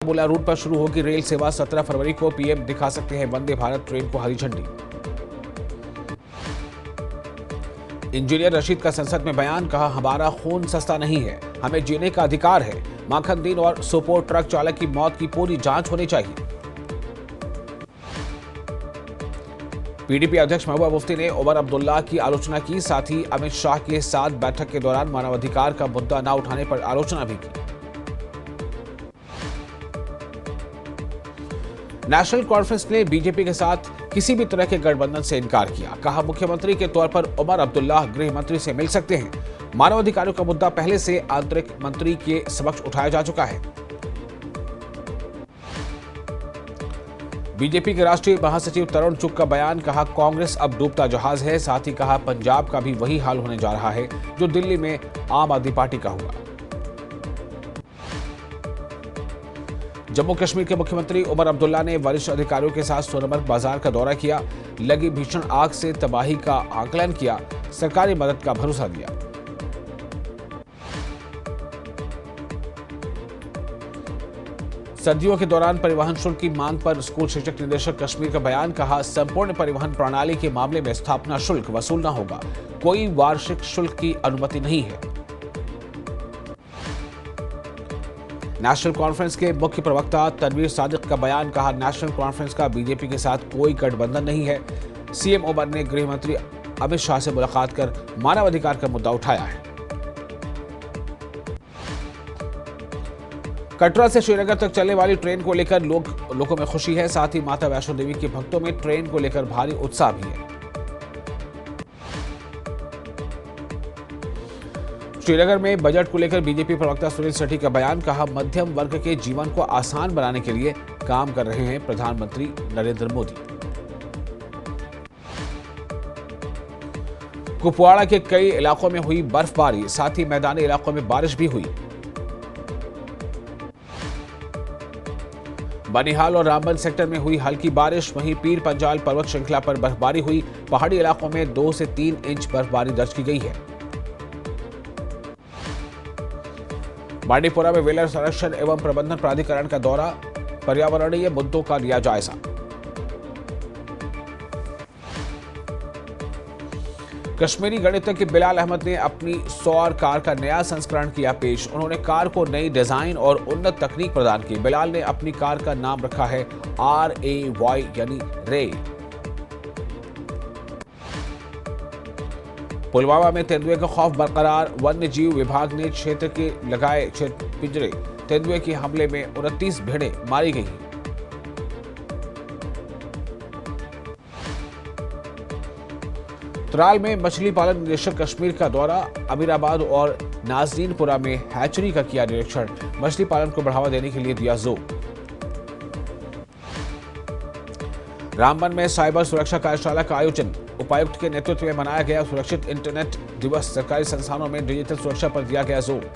Baramulla root पर शुरू होगी रेल सेवा। 17 फरवरी को पीएम दिखा सकते हैं वंदे भारत ट्रेन को हरी झंडी। इंजीनियर रशीद का संसद में बयान, कहा हमारा खून सस्ता नहीं है, हमें जीने का अधिकार है। माखनदीन और सुपोर ट्रक चालक की मौत की पूरी जांच होनी चाहिए। पीडीपी अध्यक्ष महबूबा मुफ्ती ने उमर अब्दुल्ला की आलोचना की, साथ ही अमित शाह के साथ बैठक के दौरान मानवाधिकार का मुद्दा न उठाने पर आलोचना भी की। नेशनल कॉन्फ्रेंस ने बीजेपी के साथ किसी भी तरह के गठबंधन से इनकार किया। कहा मुख्यमंत्री के तौर पर उमर अब्दुल्ला गृह मंत्री से मिल सकते हैं। मानवाधिकारों का मुद्दा पहले से आंतरिक मंत्री के समक्ष उठाया जा चुका है। बीजेपी के राष्ट्रीय महासचिव तरुण चुग का बयान, कहा कांग्रेस अब डूबता जहाज है। साथ ही कहा पंजाब का भी वही हाल होने जा रहा है जो दिल्ली में आम आदमी पार्टी का हुआ। जम्मू कश्मीर के मुख्यमंत्री उमर अब्दुल्ला ने वरिष्ठ अधिकारियों के साथ सोनमर्ग बाजार का दौरा किया। लगी भीषण आग से तबाही का आकलन किया, सरकारी मदद का भरोसा दिया। सर्दियों के दौरान परिवहन शुल्क की मांग पर स्कूल शिक्षक निदेशक कश्मीर का बयान, कहा संपूर्ण परिवहन प्रणाली के मामले में स्थापना शुल्क वसूलना होगा, कोई वार्षिक शुल्क की अनुमति नहीं है। नेशनल कॉन्फ्रेंस के मुख्य प्रवक्ता तनवीर सादिक का बयान, कहा नेशनल कॉन्फ्रेंस का बीजेपी के साथ कोई गठबंधन नहीं है। सीएम उमर ने गृह मंत्री अमित शाह से मुलाकात कर मानवाधिकार का मुद्दा उठाया है। कटरा से श्रीनगर तक चलने वाली ट्रेन को लेकर लोगों में खुशी है। साथ ही माता वैष्णो देवी के भक्तों में ट्रेन को लेकर भारी उत्साह भी है। श्रीनगर में बजट को लेकर बीजेपी प्रवक्ता सुनील सेठी का बयान, कहा मध्यम वर्ग के जीवन को आसान बनाने के लिए काम कर रहे हैं प्रधानमंत्री नरेंद्र मोदी। कुपवाड़ा के कई इलाकों में हुई बर्फबारी, साथ ही मैदानी इलाकों में बारिश भी हुई। बनिहाल और रामबन सेक्टर में हुई हल्की बारिश, वहीं पीर पंजाल पर्वत श्रृंखला पर बर्फबारी हुई। पहाड़ी इलाकों में 2 से 3 इंच बर्फबारी दर्ज की गई है। बांडीपुरा में वेलर संरक्षण एवं प्रबंधन प्राधिकरण का दौरा, पर्यावरणीय मुद्दों का लिया जायजा। कश्मीरी गणितज्ञ बिलाल अहमद ने अपनी सौर कार का नया संस्करण किया पेश। उन्होंने कार को नई डिजाइन और उन्नत तकनीक प्रदान की। बिलाल ने अपनी कार का नाम रखा है RAY यानी रे। पुलवामा में तेंदुए का खौफ बरकरार, वन्य जीव विभाग ने क्षेत्र के लगाए पिंजरे। तेंदुए के हमले में 29 भेड़ें मारी गई। त्राल में मछली पालन निदेशक कश्मीर का दौरा, अमीराबाद और नाजरीनपुरा में हैचरी का किया निरीक्षण। मछली पालन को बढ़ावा देने के लिए दिया जोर। रामबन में साइबर सुरक्षा कार्यशाला का आयोजन, उपायुक्त के नेतृत्व में मनाया गया सुरक्षित इंटरनेट दिवस। सरकारी संस्थानों में डिजिटल सुरक्षा पर दिया गया जोर।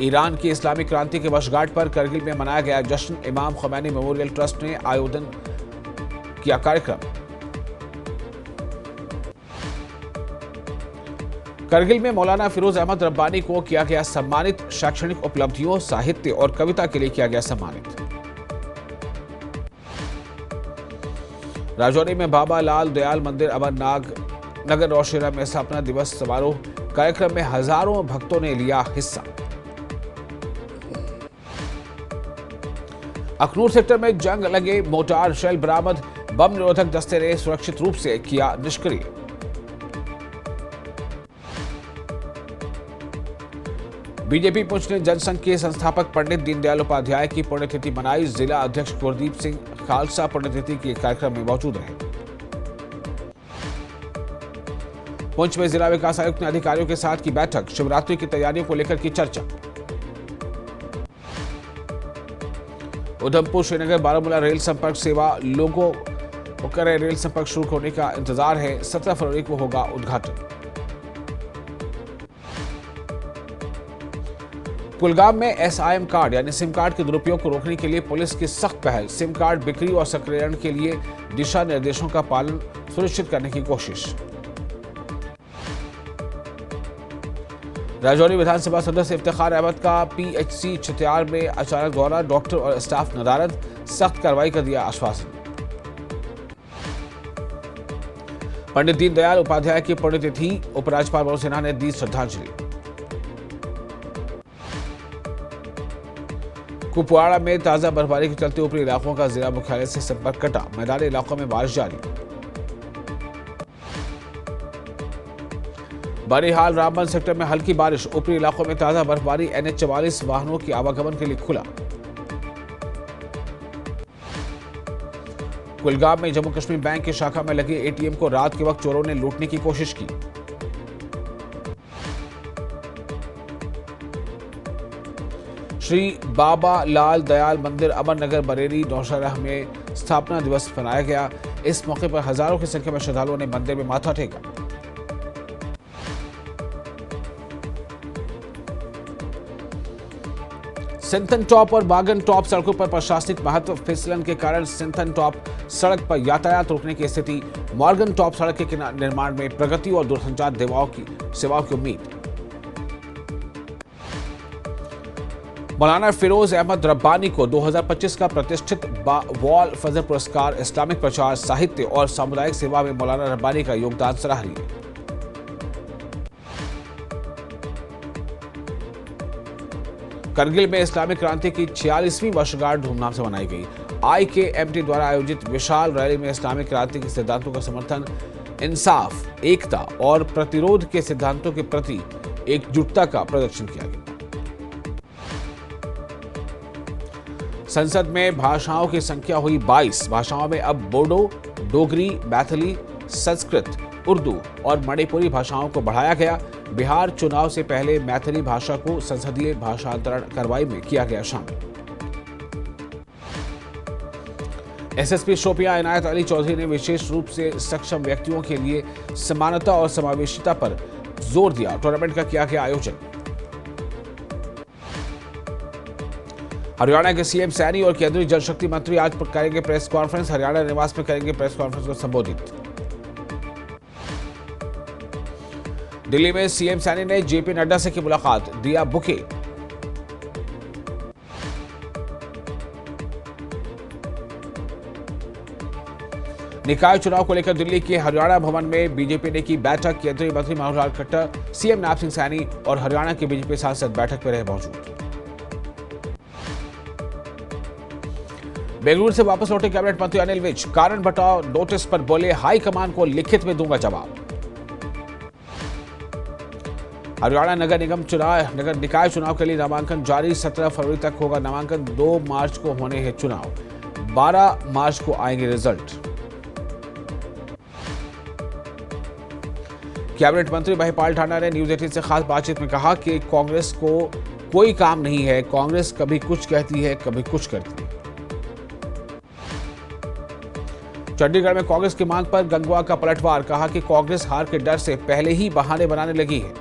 ईरान की इस्लामिक क्रांति के वर्षगांठ पर करगिल में मनाया गया जश्न। इमाम खुमैनी मेमोरियल ट्रस्ट ने आयोजन किया कार्यक्रम। करगिल में मौलाना फिरोज अहमद रब्बानी को किया गया सम्मानित। शैक्षणिक उपलब्धियों, साहित्य और कविता के लिए किया गया सम्मानित। राजौरी में बाबा लाल दयाल मंदिर अमरनाग नगर नौशेरा में स्थापना दिवस समारोह कार्यक्रम में हजारों भक्तों ने लिया हिस्सा। अखनूर सेक्टर में जंग लगे मोर्टार शेल बरामद, बम निरोधक दस्ते ने सुरक्षित रूप से किया निष्क्रिय। बीजेपी पुंछ ने जनसंघ के संस्थापक पंडित दीनदयाल उपाध्याय की पुण्यतिथि मनाई। जिला अध्यक्ष गुरदीप सिंह खालसा पुण्यतिथि के कार्यक्रम में मौजूद रहे। पुंछ में जिला विकास आयुक्त ने अधिकारियों के साथ की बैठक, शिवरात्रि की तैयारियों को लेकर की चर्चा। उधमपुर श्रीनगर बारामूला रेल संपर्क सेवा, लोगों को करें रेल संपर्क शुरू होने का इंतजार है। 17 फरवरी को होगा उद्घाटन। कुलगाम में SIM कार्ड यानी सिम कार्ड के दुरुपयोग को रोकने के लिए पुलिस की सख्त पहल। सिम कार्ड बिक्री और सक्रियण के लिए दिशा निर्देशों का पालन सुनिश्चित करने की कोशिश। राजौरी विधानसभा सदस्य इफ्तिखार अहमद का पीएचसी छतियार में अचानक दौरा, डॉक्टर और स्टाफ नदारद, सख्त कार्रवाई का दिया आश्वासन। पंडित दीनदयाल उपाध्याय की पुण्यतिथि, उपराज्यपाल मनोज सिन्हा ने दी श्रद्धांजलि। कुपवाड़ा में ताजा बर्फबारी के चलते ऊपरी इलाकों का जिला मुख्यालय से संपर्क कटा, मैदानी इलाकों में बारिश जारी। बनिहाल रामबन सेक्टर में हल्की बारिश, ऊपरी इलाकों में ताजा बर्फबारी, NH-44 वाहनों की आवागमन के लिए खुला। कुलगाम में जम्मू कश्मीर बैंक की शाखा में लगे ATM को रात के वक्त चोरों ने लूटने की कोशिश की। श्री बाबा लाल दयाल मंदिर अमरनगर बरेली नौशहरा में स्थापना दिवस मनाया गया। इस मौके पर हजारों की संख्या में श्रद्धालुओं ने मंदिर में माथा टेका। सिंथन टॉप और बागन टॉप सड़कों पर प्रशासनिक महत्व, फिसलन के कारण सिंथन टॉप सड़क पर यातायात रोकने की स्थिति, मॉर्गन टॉप सड़क के निर्माण में प्रगति और दूरसंचार सेवाओं की उम्मीद। मौलाना फिरोज अहमद रब्बानी को 2025 का प्रतिष्ठित वॉल फजल पुरस्कार, इस्लामिक प्रचार, साहित्य और सामुदायिक सेवा में मौलाना रब्बानी का योगदान सराहनीय। करगिल में इस्लामिक क्रांति की 46वीं वर्षगांठ धूमधाम से मनाई गई। IKMT द्वारा आयोजित विशाल रैली में इस्लामिक क्रांति के सिद्धांतों का समर्थन, इंसाफ, एकता और प्रतिरोध के सिद्धांतों के प्रति एकजुटता का प्रदर्शन किया गया। संसद में भाषाओं की संख्या हुई 22 भाषाओं में अब बोडो, डोगरी, मैथिली, संस्कृत, उर्दू और मणिपुरी भाषाओं को बढ़ाया गया। बिहार चुनाव से पहले मैथिली भाषा को संसदीय भाषांतरण कार्रवाई में किया गया शामिल। SSP शोपियां इनायत अली चौधरी ने विशेष रूप से सक्षम व्यक्तियों के लिए समानता और समावेशिता पर जोर दिया। टूर्नामेंट का किया गया आयोजन। हरियाणा के CM सैनी और केंद्रीय जल शक्ति मंत्री आज करेंगे प्रेस कॉन्फ्रेंस, हरियाणा निवास में करेंगे प्रेस कॉन्फ्रेंस को संबोधित। दिल्ली में CM सैनी ने JP नड्डा से की मुलाकात, दिया बुके। निकाय चुनाव को लेकर दिल्ली के हरियाणा भवन में बीजेपी ने की बैठक, केंद्रीय मंत्री मनोहर लाल खट्टर, CM नैब सिंह सैनी और हरियाणा के बीजेपी सांसद बैठक में रहे मौजूद। बेंगलुरु से वापस लौटे कैबिनेट मंत्री अनिल विज, कारण बताओ नोटिस पर बोले हाईकमान को लिखित में दूंगा जवाब। हरियाणा नगर निकाय चुनाव के लिए नामांकन जारी, 17 फरवरी तक होगा नामांकन, 2 मार्च को होने हैं चुनाव, 12 मार्च को आएंगे रिजल्ट। कैबिनेट मंत्री महिपाल ठाना ने न्यूज 18 से खास बातचीत में कहा कि कांग्रेस को कोई काम नहीं है, कांग्रेस कभी कुछ कहती है कभी कुछ करती है। चंडीगढ़ में कांग्रेस की मांग पर गंगवा का पलटवार, कहा कि कांग्रेस हार के डर से पहले ही बहाने बनाने लगी है।